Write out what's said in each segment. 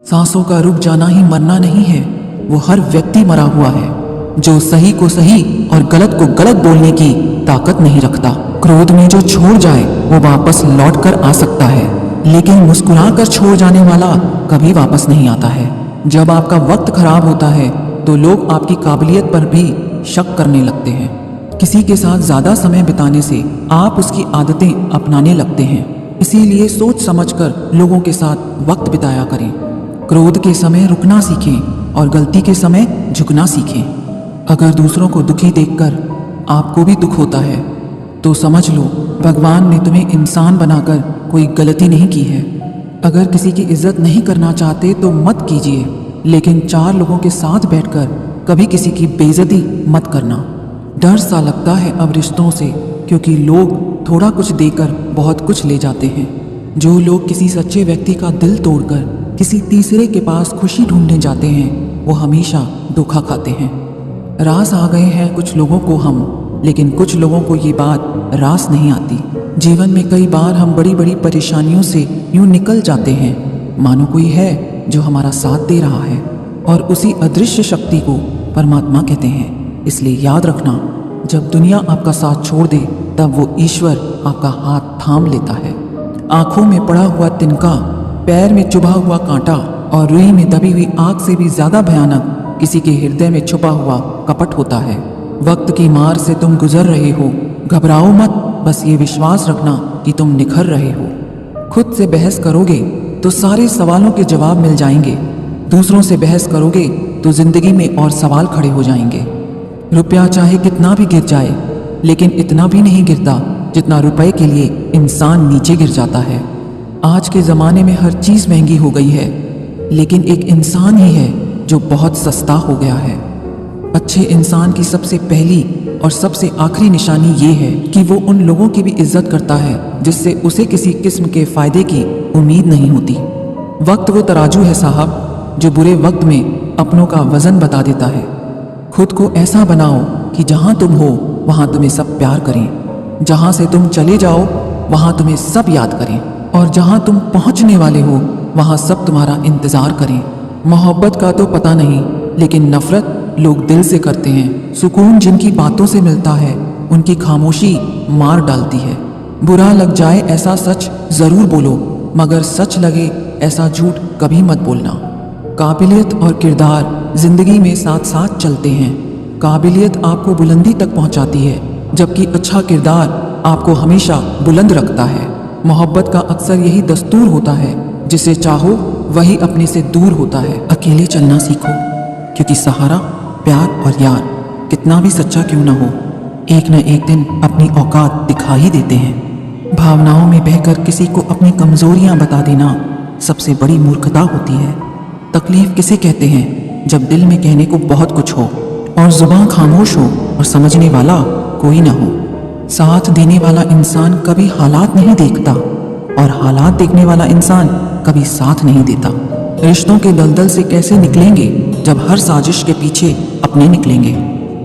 सांसों का रुक जाना ही मरना नहीं है, वो हर व्यक्ति मरा हुआ है जो सही को सही और गलत को गलत बोलने की ताकत नहीं रखता। क्रोध में जो छोड़ जाए वो वापस लौट कर आ सकता है, लेकिन मुस्कुरा कर छोड़ जाने वाला कभी वापस नहीं आता है। जब आपका वक्त खराब होता है तो लोग आपकी काबिलियत पर भी शक करने लगते हैं। किसी के साथ ज्यादा समय बिताने से आप उसकी आदतें अपनाने लगते हैं, इसीलिए सोच समझकर लोगों के साथ वक्त बिताया करें। क्रोध के समय रुकना सीखें और गलती के समय झुकना सीखें। अगर दूसरों को दुखी देखकर आपको भी दुख होता है तो समझ लो भगवान ने तुम्हें इंसान बनाकर कोई गलती नहीं की है। अगर किसी की इज्जत नहीं करना चाहते तो मत कीजिए, लेकिन चार लोगों के साथ बैठकर कभी किसी की बेइज्जती मत करना। डर सा लगता है अब रिश्तों से, क्योंकि लोग थोड़ा कुछ देकर बहुत कुछ ले जाते हैं। जो लोग किसी सच्चे व्यक्ति का दिल तोड़कर किसी तीसरे के पास खुशी ढूंढने जाते हैं वो हमेशा धोखा खाते हैं। रास आ गए हैं कुछ लोगों को हम, लेकिन कुछ लोगों को ये बात रास नहीं आती। जीवन में कई बार हम बड़ी बड़ी परेशानियों से यूं निकल जाते हैं मानो कोई है जो हमारा साथ दे रहा है, और उसी अदृश्य शक्ति को परमात्मा कहते हैं। इसलिए याद रखना, जब दुनिया आपका साथ छोड़ दे तब वो ईश्वर आपका हाथ थाम लेता है। आंखों में पड़ा हुआ तिनका, पैर में चुभा हुआ कांटा और रुई में दबी हुई आग से भी ज्यादा भयानक किसी के हृदय में छुपा हुआ कपट होता है। वक्त की मार से तुम गुजर रहे हो, घबराओ मत, बस ये विश्वास रखना कि तुम निखर रहे हो। खुद से बहस करोगे तो सारे सवालों के जवाब मिल जाएंगे, दूसरों से बहस करोगे तो जिंदगी में और सवाल खड़े हो जाएंगे। रुपया चाहे कितना भी गिर जाए, लेकिन इतना भी नहीं गिरता जितना रुपए के लिए इंसान नीचे गिर जाता है। आज के ज़माने में हर चीज़ महंगी हो गई है, लेकिन एक इंसान ही है जो बहुत सस्ता हो गया है। अच्छे इंसान की सबसे पहली और सबसे आखिरी निशानी ये है कि वो उन लोगों की भी इज्जत करता है जिससे उसे किसी किस्म के फायदे की उम्मीद नहीं होती। वक्त वो तराजू है साहब जो बुरे वक्त में अपनों का वजन बता देता है। खुद को ऐसा बनाओ कि जहाँ तुम हो वहाँ तुम्हें सब प्यार करें, जहाँ से तुम चले जाओ वहाँ तुम्हें सब याद करें, और जहाँ तुम पहुँचने वाले हो वहाँ सब तुम्हारा इंतज़ार करें। मोहब्बत का तो पता नहीं, लेकिन नफ़रत लोग दिल से करते हैं। सुकून जिनकी बातों से मिलता है उनकी खामोशी मार डालती है। बुरा लग जाए ऐसा सच ज़रूर बोलो, मगर सच लगे ऐसा झूठ कभी मत बोलना। काबिलियत और किरदार ज़िंदगी में साथ साथ चलते हैं। काबिलियत आपको बुलंदी तक पहुंचाती है, जबकि अच्छा किरदार आपको हमेशा बुलंद रखता है। मोहब्बत का अक्सर यही दस्तूर होता है, जिसे चाहो वही अपने से दूर होता है। अकेले चलना सीखो, क्योंकि सहारा, प्यार और यार कितना भी सच्चा क्यों ना हो, एक न एक दिन अपनी औकात दिखा ही देते हैं। भावनाओं में बहकर किसी को अपनी कमजोरियां बता देना सबसे बड़ी मूर्खता होती है। तकलीफ किसे कहते हैं जब दिल में कहने को बहुत कुछ हो और जुबान खामोश हो और समझने वाला कोई ना हो। साथ देने वाला इंसान कभी हालात नहीं देखता, और हालात देखने वाला इंसान कभी साथ नहीं देता। रिश्तों के दलदल से कैसे निकलेंगे जब हर साजिश के पीछे अपने निकलेंगे।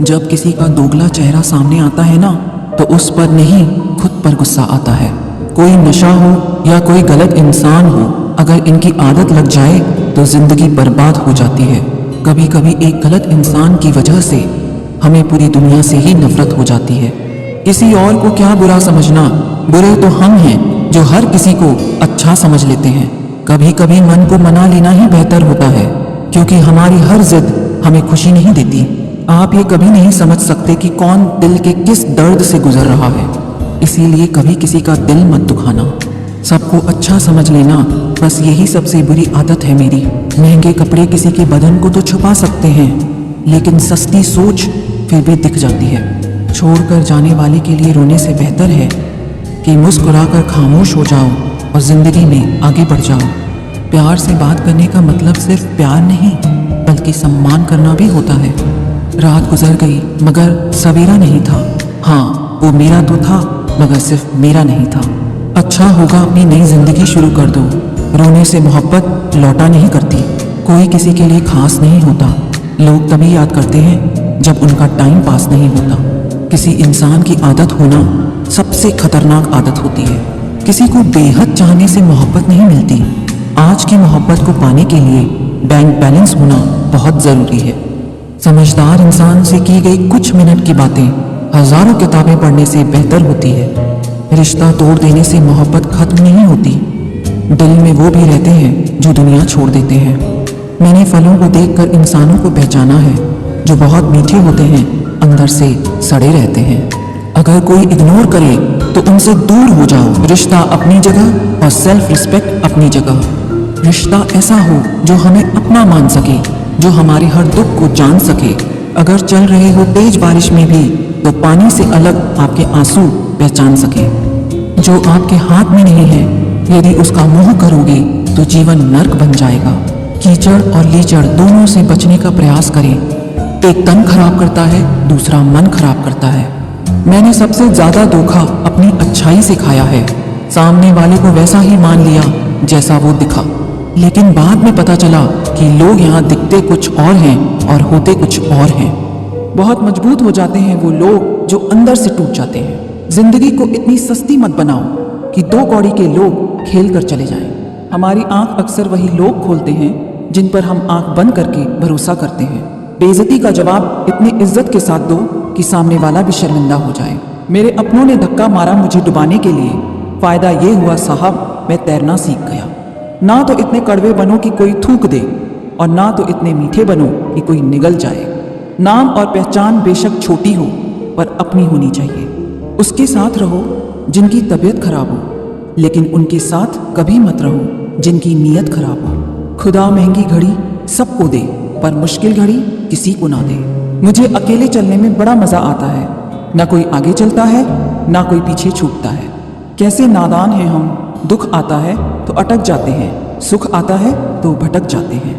जब किसी का दोगला चेहरा सामने आता है ना, तो उस पर नहीं खुद पर गुस्सा आता है। कोई नशा हो या कोई गलत इंसान हो, अगर इनकी आदत लग जाए तो जिंदगी बर्बाद हो जाती है। कभी कभी एक गलत इंसान की वजह से हमें पूरी दुनिया से ही नफरत हो जाती है। किसी और को क्या बुरा समझना, बुरे तो हम हैं जो हर किसी को अच्छा समझ लेते हैं। कभी कभी मन को मना लेना ही बेहतर होता है, क्योंकि हमारी हर जिद हमें खुशी नहीं देती। आप ये कभी नहीं समझ सकते कि कौन दिल के किस दर्द से गुजर रहा है, इसीलिए कभी किसी का दिल मत दुखाना। सबको अच्छा समझ लेना, बस यही सबसे बुरी आदत है मेरी। महंगे कपड़े किसी के बदन को तो छुपा सकते हैं, लेकिन सस्ती सोच फिर भी दिख जाती है। छोड़कर जाने वाले के लिए रोने से बेहतर है कि मुस्कुराकर खामोश हो जाओ और जिंदगी में आगे बढ़ जाओ। प्यार से बात करने का मतलब सिर्फ प्यार नहीं, बल्कि सम्मान करना भी होता है। रात गुजर गई मगर सवेरा नहीं था। हाँ, वो मेरा तो था मगर सिर्फ मेरा नहीं था। अच्छा होगा अपनी नई जिंदगी शुरू कर दो। रोने से मोहब्बत लौटा नहीं करती। कोई किसी के लिए खास नहीं होता। लोग तभी याद करते हैं जब उनका टाइम पास नहीं होता। किसी इंसान की आदत होना सबसे खतरनाक आदत होती है। किसी को बेहद चाहने से मोहब्बत नहीं मिलती, आज की मोहब्बत को पाने के लिए बैंक बैलेंस होना बहुत ज़रूरी है। समझदार इंसान से की गई कुछ मिनट की बातें हजारों किताबें पढ़ने से बेहतर होती है। रिश्ता तोड़ देने से मोहब्बत खत्म नहीं होती, दिल में वो भी रहते हैं जो दुनिया छोड़ देते हैं। मैंने फलों को देखकर इंसानों को पहचाना है, जो बहुत मीठे होते हैं अंदर से सड़े रहते हैं। अगर कोई इग्नोर करे तो उनसे दूर हो जाओ। रिश्ता अपनी जगह और सेल्फ रिस्पेक्ट अपनी जगह। रिश्ता ऐसा हो जो हमें अपना मान सके, जो हमारे हर दुख को जान सके। अगर चल रहे हो तेज बारिश में भी तो पानी से अलग आपके आंसू पहचान सके। जो आपके हाथ में नहीं है, यदि उसका मोह करोगे तो जीवन नर्क बन जाएगा। कीचड़ और लीचड़ दोनों से बचने का प्रयास करें। एक तन खराब करता है, दूसरा मन खराब करता है। मैंने सबसे ज्यादा धोखा अपनी अच्छाई से खाया है। सामने वाले को वैसा ही मान लिया जैसा वो दिखा, लेकिन बाद में पता चला कि लोग यहाँ दिखते कुछ और हैं और होते कुछ और हैं। बहुत मजबूत हो जाते हैं वो लोग जो अंदर से टूट जाते हैं। जिंदगी को इतनी सस्ती मत बनाओ कि दो कौड़ी के लोग खेल कर चले जाएं। हमारी आंख अक्सर वही लोग खोलते हैं जिन पर हम आंख बंद करके भरोसा करते हैं। बेइज्जती का जवाब इतनी इज्जत के साथ दो कि सामने वाला भी शर्मिंदा हो जाए। मेरे अपनों ने धक्का मारा मुझे डुबाने के लिए। फायदा ये हुआ साहब, मैं तैरना सीख गया। ना तो इतने कड़वे बनो कि कोई थूक दे, और ना तो इतने मीठे बनो कि कोई निगल जाए। नाम और पहचान बेशक छोटी हो पर अपनी होनी चाहिए। उसके साथ रहो जिनकी तबीयत खराब हो, लेकिन उनके साथ कभी मत रहो जिनकी नीयत खराब हो। खुदा महंगी घड़ी सबको दे पर मुश्किल घड़ी किसी को ना दे। मुझे अकेले चलने में बड़ा मजा आता है। ना कोई आगे चलता है, ना कोई पीछे छूटता है। कैसे नादान हैं हम। दुख आता है तो अटक जाते हैं, सुख आता है तो भटक जाते हैं।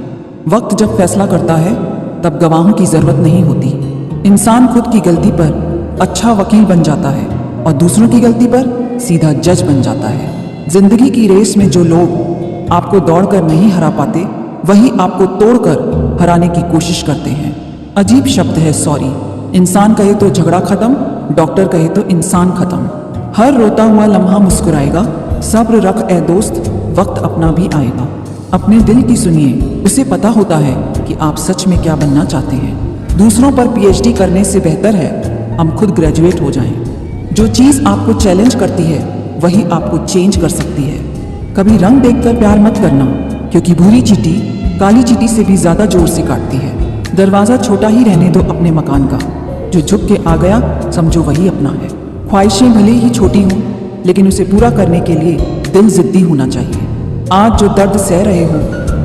वक्त जब फैसला करता है तब गवाहों की जरूरत नहीं होती। इंसान खुद की गलती पर अच्छा वकील बन जाता है और दूसरों की गलती पर सीधा जज बन जाता है। जिंदगी की रेस में जो लोग आपको दौड़कर नहीं हरा पाते, वही आपको तोड़कर हराने की कोशिश करते हैं। अजीब शब्द है सॉरी। इंसान कहे तो झगड़ा खत्म, डॉक्टर कहे तो इंसान खत्म। हर रोता हुआ लम्हा मुस्कुराएगा। सब्र रख ए दोस्त, वक्त अपना भी आएगा। अपने दिल की सुनिए, उसे पता होता है कि आप सच में क्या बनना चाहते हैं। दूसरों पर पीएचडी करने से बेहतर है हम खुद ग्रेजुएट हो जाएं। जो चीज़ आपको चैलेंज करती है वही आपको चेंज कर सकती है। कभी रंग देखकर प्यार मत करना, क्योंकि भूरी चींटी काली चींटी से भी ज्यादा जोर से काटती है। दरवाजा छोटा ही रहने दो अपने मकान का। जो झुक के आ गया समझो वही अपना है। ख्वाहिशें भले ही छोटी हों, लेकिन उसे पूरा करने के लिए दिल जिद्दी होना चाहिए। आज जो दर्द सह रहे हो,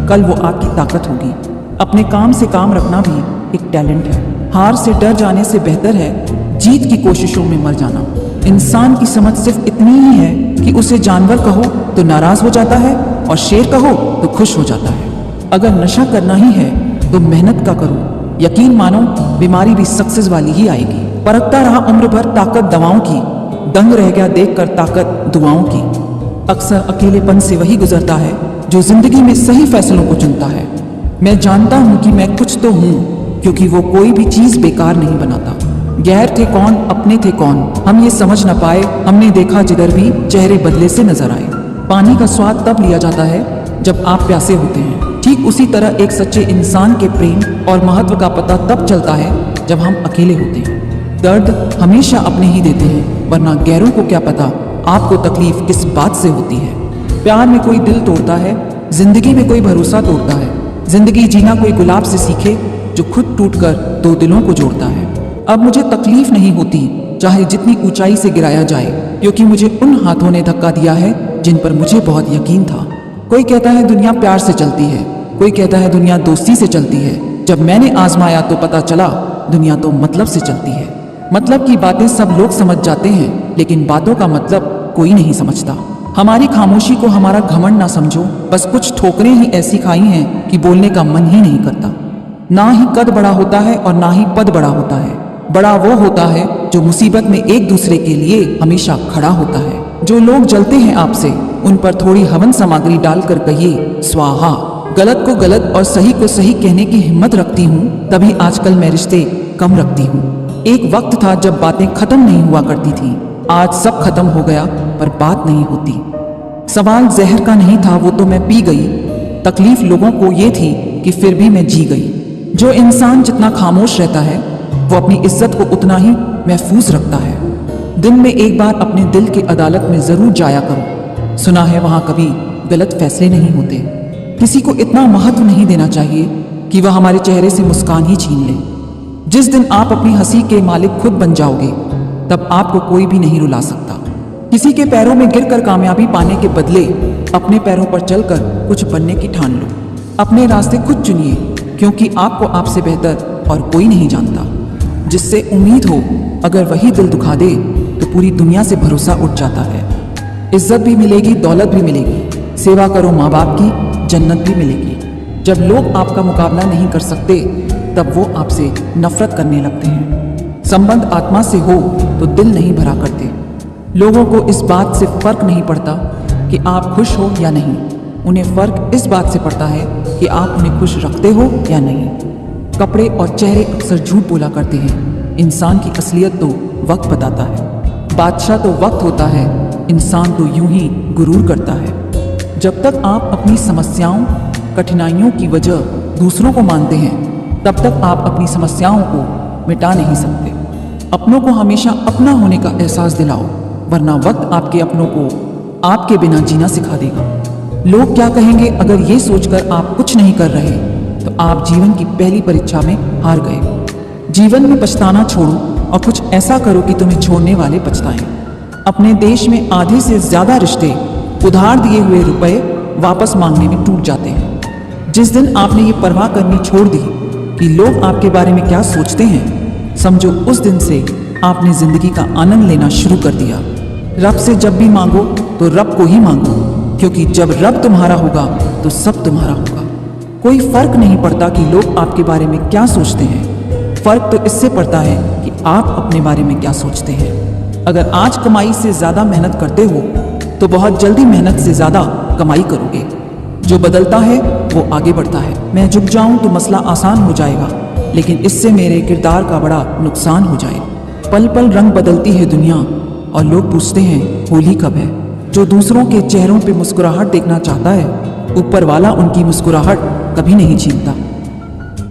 कल वो आपकी ताकत होगी। अपने काम से काम रखना भी एक टैलेंट है। हार से डर जाने से बेहतर है जीत की कोशिशों में मर जाना। इंसान की समझ सिर्फ इतनी ही है कि उसे जानवर कहो तो नाराज हो जाता है और शेर कहो तो खुश हो जाता है। अगर नशा करना ही है तो मेहनत का करो। यकीन मानो बीमारी भी सक्सेस वाली ही आएगी। परखता रहा उम्र भर ताकत दवाओं की, दंग रह गया देखकर ताकत दुआओं की। अक्सर अकेलेपन से वही गुजरता है जो जिंदगी में सही फैसलों को चुनता है। मैं जानता हूँ कि मैं कुछ तो हूँ, क्योंकि वो कोई भी चीज बेकार नहीं बनाता। गैर थे कौन, अपने थे कौन, हम ये समझ न पाए। हमने देखा जिधर भी चेहरे बदले से नजर आए। पानी का स्वाद तब लिया जाता है जब आप प्यासे होते हैं। ठीक उसी तरह एक सच्चे इंसान के प्रेम और महत्व का पता तब चलता है जब हम अकेले होते हैं। दर्द हमेशा अपने ही देते हैं, वरना गैरों को क्या पता आपको तकलीफ किस बात से होती है। प्यार में कोई दिल तोड़ता है, जिंदगी में कोई भरोसा तोड़ता है। जिंदगी जीना कोई गुलाब से सीखे जो खुद टूटकर दो दिलों को जोड़ता है। अब मुझे तकलीफ नहीं होती चाहे जितनी ऊंचाई से गिराया जाए, क्योंकि मुझे उन हाथों ने धक्का दिया है जिन पर मुझे बहुत यकीन था। कोई कहता है दुनिया प्यार से चलती है, कोई कहता है दुनिया दोस्ती से चलती है। जब मैंने आजमाया तो पता चला दुनिया तो मतलब से चलती है। मतलब की बातें सब लोग समझ जाते हैं, लेकिन बातों का मतलब कोई नहीं समझता। हमारी खामोशी को हमारा घमंड ना समझो। बस कुछ ठोकरें ही ऐसी खाई हैं कि बोलने का मन ही नहीं करता। ना ही कद बड़ा होता है और ना ही पद बड़ा होता है। बड़ा वो होता है जो मुसीबत में एक दूसरे के लिए हमेशा खड़ा होता है। जो लोग जलते हैं आपसे, उन पर थोड़ी हवन सामग्री डालकर कहिए स्वाहा। गलत को गलत और सही को सही कहने की हिम्मत रखती हूँ, तभी आजकल मैं रिश्ते कम रखती हूँ। एक वक्त था जब बातें खत्म नहीं हुआ करती थी। आज सब खत्म हो गया पर बात नहीं होती। सवाल जहर का नहीं था, वो तो मैं पी गई। तकलीफ लोगों को ये थी कि फिर भी मैं जी गई। जो इंसान जितना खामोश रहता है वो अपनी इज्जत को उतना ही महफूज रखता है। दिन में एक बार अपने दिल की अदालत में जरूर जाया करो। सुना है वहां कभी गलत फैसले नहीं होते। किसी को इतना महत्व नहीं देना चाहिए कि वह हमारे चेहरे से मुस्कान ही छीन ले। जिस दिन आप अपनी हंसी के मालिक खुद बन जाओगे तब आपको कोई भी नहीं रुला सकता। किसी के पैरों में गिरकर कामयाबी पाने के बदले अपने पैरों पर चलकर कुछ बनने की ठान लो। अपने रास्ते खुद चुनिए, क्योंकि आपको आपसे बेहतर और कोई नहीं जानता। जिससे उम्मीद हो अगर वही दिल दुखा दे तो पूरी दुनिया से भरोसा उठ जाता है। इज्जत भी मिलेगी, दौलत भी मिलेगी, सेवा करो माँ बाप की, जन्नत भी मिलेगी। जब लोग आपका मुकाबला नहीं कर सकते तब वो आपसे नफरत करने लगते हैं। संबंध आत्मा से हो तो दिल नहीं भरा करते। लोगों को इस बात से फर्क नहीं पड़ता कि आप खुश हो या नहीं, उन्हें फर्क इस बात से पड़ता है कि आप उन्हें खुश रखते हो या नहीं। कपड़े और चेहरे अक्सर झूठ बोला करते हैं, इंसान की असलियत तो वक्त बताता है। बादशाह तो वक्त होता है, इंसान तो यूं ही गुरूर करता है। जब तक आप अपनी समस्याओं कठिनाइयों की वजह दूसरों को मानते हैं तब तक आप अपनी समस्याओं को मिटा नहीं सकते। अपनों को हमेशा अपना होने का एहसास दिलाओ, वरना वक्त आपके अपनों को आपके बिना जीना सिखा देगा। लोग क्या कहेंगे अगर ये सोचकर आप कुछ नहीं कर रहे तो आप जीवन की पहली परीक्षा में हार गए। जीवन में पछताना छोड़ो और कुछ ऐसा करो कि तुम्हें छोड़ने वाले पछताएं। अपने देश में आधे से ज्यादा रिश्ते उधार दिए हुए रुपए वापस मांगने में टूट जाते हैं। जिस दिन आपने ये परवाह करनी छोड़ दी कि लोग आपके बारे में क्या सोचते हैं, समझो उस दिन से आपने जिंदगी का आनंद लेना शुरू कर दिया। रब से जब भी मांगो तो रब को ही मांगो, क्योंकि जब रब तुम्हारा होगा तो सब तुम्हारा होगा। कोई फर्क नहीं पड़ता कि लोग आपके बारे में क्या सोचते हैं, फर्क तो इससे पड़ता है कि आप अपने बारे में क्या सोचते हैं। अगर आज कमाई से ज्यादा मेहनत करते हो तो बहुत जल्दी मेहनत से ज्यादा कमाई करोगे। जो बदलता है वो आगे बढ़ता है। मैं झुक जाऊं तो मसला आसान हो जाएगा, लेकिन इससे मेरे किरदार का बड़ा नुकसान हो जाएगा। पल पल रंग बदलती है दुनिया और लोग पूछते हैं होली कब है। जो दूसरों के चेहरों पे मुस्कुराहट देखना चाहता है, ऊपर वाला उनकी मुस्कुराहट कभी नहीं छीनता।